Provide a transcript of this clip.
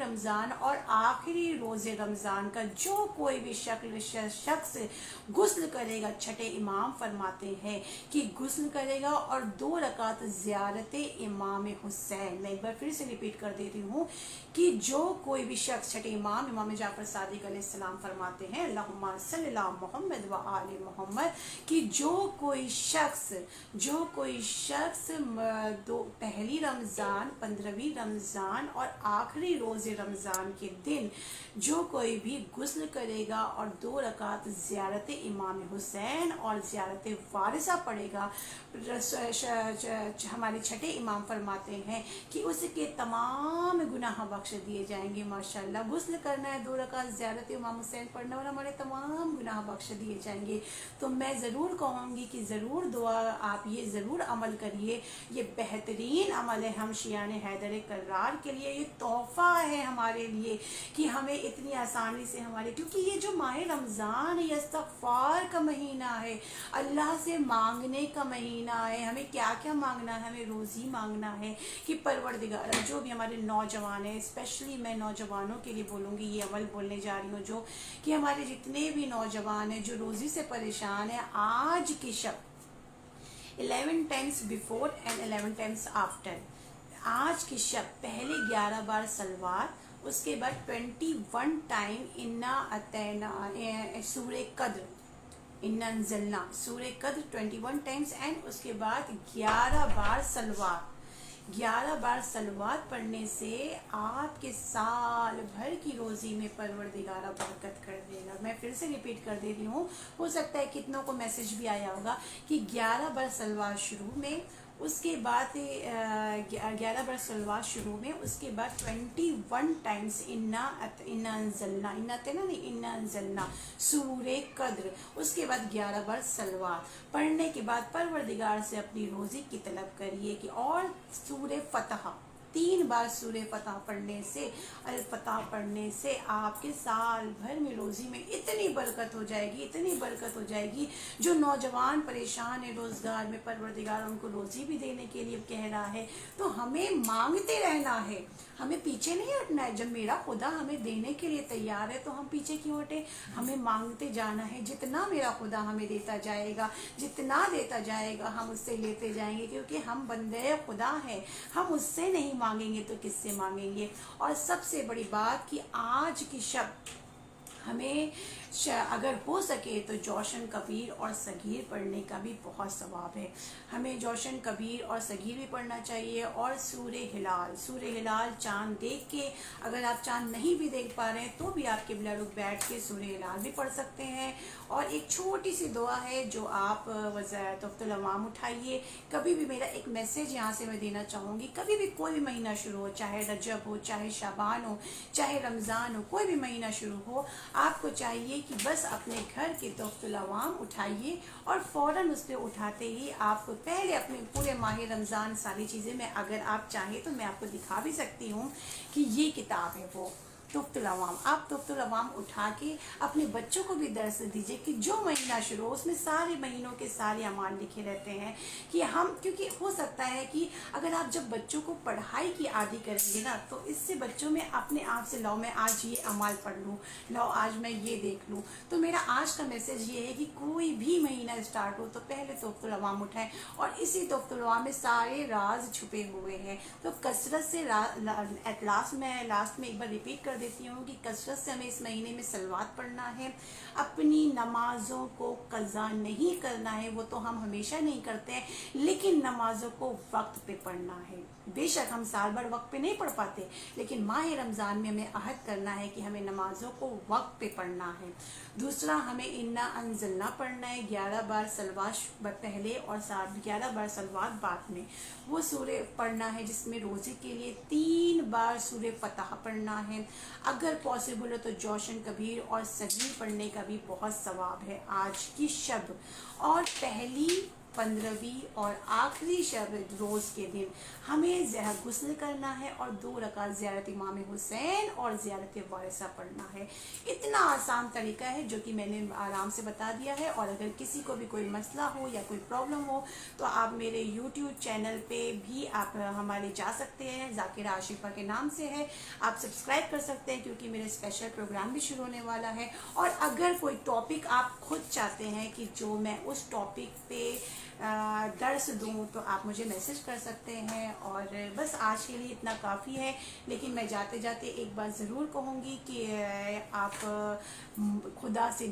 रमज़ान और आखिरी रोज़े रमज़ान का जो कोई भी शख्स गुस्ल करेगा, छठे इमाम फरमाते हैं कि गुस्ल करेगा और 2 रकात ज़ियारत इमाम हुसैन। मैं एक बार फिर से रिपीट कर देती हूँ कि जो कोई भी शख्स, छठे इमाम जाफर सादिक अलैहिस्सलाम फरमाते हैं अल्लाहुम्मा सल्ली अला मुहम्मद व आले मुहम्मद, कि जो कोई शख्स पहली रमज़ान, 15वीं रमज़ान और आखिरी रोज़े रमज़ान के दिन जो कोई भी गुस्ल करेगा और 2 रकात ज़ियारत इमाम हुसैन और ज़ियारत वारिसा पढ़ेगा, हमारे छठे इमाम फरमाते हैं कि उसके तमाम गुनाह बख्श दिए जाएंगे। माशाल्लाह, गुस्ल करना है, 2 रकात ज़ियारत इमाम हुसैन पढ़ना और हमारे तमाम गुनाह बख्श दिए जाएंगे। तो मैं ज़रूर कहूँगी कि ज़रूर दुआ आप ये ज़रूर अमल करिए। ये बेहतरीन अमल है हम शियान हैदर कर्रार के लिए, ये तोहफ़ा है हमारे लिए कि हमें इतनी आसानी से क्योंकि ये जो माह रमज़ान है, ये इस्तग़फ़ार का महीना है, अल्लाह से मांगने का महीना है। हमें क्या क्या मांगना है? हमें रोज़ी मांगना है कि परवरदिगार, जो भी हमारे नौजवान हैं, स्पेशली मैं नौजवानों के लिए बोलूँगी, ये अमल बोलने जा रही हूँ, जो कि हमारे जितने भी नौजवान हैं जो रोज़ी से परेशान हैं, आज की शब 11 times before and 11 times after, आज की शब पहले 11 बार सलवार, उसके बाद 21 टाइम इन्ना अतैना सूरे कद्र, इन्ना अंज़लना सूरे कद्र 21 टाइम्स, एंड उसके बाद 11 बार सलवार। 11 बार सलवात पढ़ने से आपके साल भर की रोज़ी में परवरदिगारा बरकत कर देगा। मैं फिर से रिपीट कर दे रही हूँ, हो सकता है कितनों को मैसेज भी आया होगा कि 11 बार सलवार शुरू में, उसके बाद 11 बार सलवार शुरू में, उसके बाद 21 टाइम्स इन्ना अंज़लना, इन्ना अंज़लना सूरे कद्र, उसके बाद 11 बार सलवार पढ़ने के बाद परवरदिगार से अपनी रोज़ी की तलब करिए कि और सूरे फतह 3 बार सूरे फतह पढ़ने से, अल फतह पढ़ने से आपके साल भर में रोज़ी में इतनी बरकत हो जाएगी, इतनी बरकत हो जाएगी। जो नौजवान परेशान है रोज़गार में, परवरदिगार उनको रोज़ी भी देने के लिए कह रहा है, तो हमें मांगते रहना है, हमें पीछे नहीं हटना है। जब मेरा खुदा हमें देने के लिए तैयार है तो हम पीछे क्यों हटे? हमें मांगते जाना है। जितना मेरा खुदा हमें देता जाएगा, जितना देता जाएगा हम उससे लेते जाएंगे, क्योंकि हम बंदे खुदा हैं। हम उससे नहीं मांगेंगे तो किससे मांगेंगे? और सबसे बड़ी बात कि आज की शब हमें अगर हो सके तो जोशन कबीर और सगीर पढ़ने का भी बहुत सवाब है। हमें जोशन कबीर और सगीर भी पढ़ना चाहिए, और सूरे हिलाल चाँद देख के, अगर आप चाँद नहीं भी देख पा रहे हैं तो भी आप किबला रुख बैठ के सूरे हिलाल भी पढ़ सकते हैं। और एक छोटी सी दुआ है जो आप तोहफ़तुल अवाम उठाइए। कभी भी मेरा एक मैसेज यहाँ से मैं देना चाहूँगी, कभी भी कोई भी महीना शुरू हो, चाहे रजब हो, चाहे शाबान हो, चाहे रमज़ान हो, कोई भी महीना शुरू हो, आपको चाहिए कि बस अपने घर के तोहफ़तुल अवाम उठाइए और फ़ौरन उस पर उठाते ही आपको पहले अपने पूरे माह रमज़ान सारी चीज़ें, मैं अगर आप चाहें तो मैं आपको दिखा भी सकती हूँ कि ये किताब है वो तोहफ़तुल अवाम। आप तोहफ़तुल अवाम उठा के अपने बच्चों को भी दर्स दीजिए कि जो महीना शुरू हो उसमें सारे महीनों के सारे अमाल लिखे रहते हैं कि हम, क्योंकि हो सकता है कि अगर आप जब बच्चों को पढ़ाई की आदी करेंगे ना, तो इससे बच्चों में अपने आप से लाओ मैं आज ये अमाल पढ़ लूँ, लाओ आज मैं ये देख लूँ। तो मेरा आज का मैसेज ये है कि कोई भी महीना स्टार्ट हो तो पहले तोहफ़तुल अवाम उठाएं, और इसी तोहफ़तुल अवाम में सारे राज छुपे हुए हैं। तो कसरत से लास्ट में एक बार रिपीट कर देती हूँ कि कसरत से हमें इस महीने में सलवात पढ़ना है। अपनी नमाजों को कज़ा नहीं करना है, वो तो हम हमेशा नहीं करते हैं, लेकिन नमाजों को वक्त पे पढ़ना है। बेशक हम साल भर वक्त पे नहीं पढ़ पाते, लेकिन माह रमज़ान में हमें अहद करना है कि हमें नमाजों को वक्त पे पढ़ना है। दूसरा, हमें इन्ना अंज़लना पढ़ना है 11 बार सलवात पहले और 11 बार सलवात बाद में। वो सूरे पढ़ना है जिसमें रोज़े के लिए 3 बार सूरे फतह पढ़ना है। अगर पॉसिबल हो तो जोशन कबीर और सगीर पढ़ने का भी बहुत सवाब है आज की शब। और पहली 15वीं और आखिरी शब रोज़ के दिन हमें गुस्ल करना है और 2 रकात ज़ियारत इमाम हुसैन और ज़ियारत वारिसा पढ़ना है। इतना आसान तरीका है जो कि मैंने आराम से बता दिया है। और अगर किसी को भी कोई मसला हो या कोई प्रॉब्लम हो तो आप मेरे YouTube चैनल पे भी आप हमारे जा सकते हैं, ज़ाकिरा आशिफा के नाम से है। आप सब्सक्राइब कर सकते हैं क्योंकि मेरे स्पेशल प्रोग्राम भी शुरू होने वाला है। और अगर कोई टॉपिक आप खुद चाहते हैं कि जो मैं उस टॉपिक पे दर्स दूँ तो आप मुझे मैसेज कर सकते हैं। और बस आज के लिए इतना काफ़ी है। लेकिन मैं जाते जाते एक बात ज़रूर कहूँगी कि आप खुदा से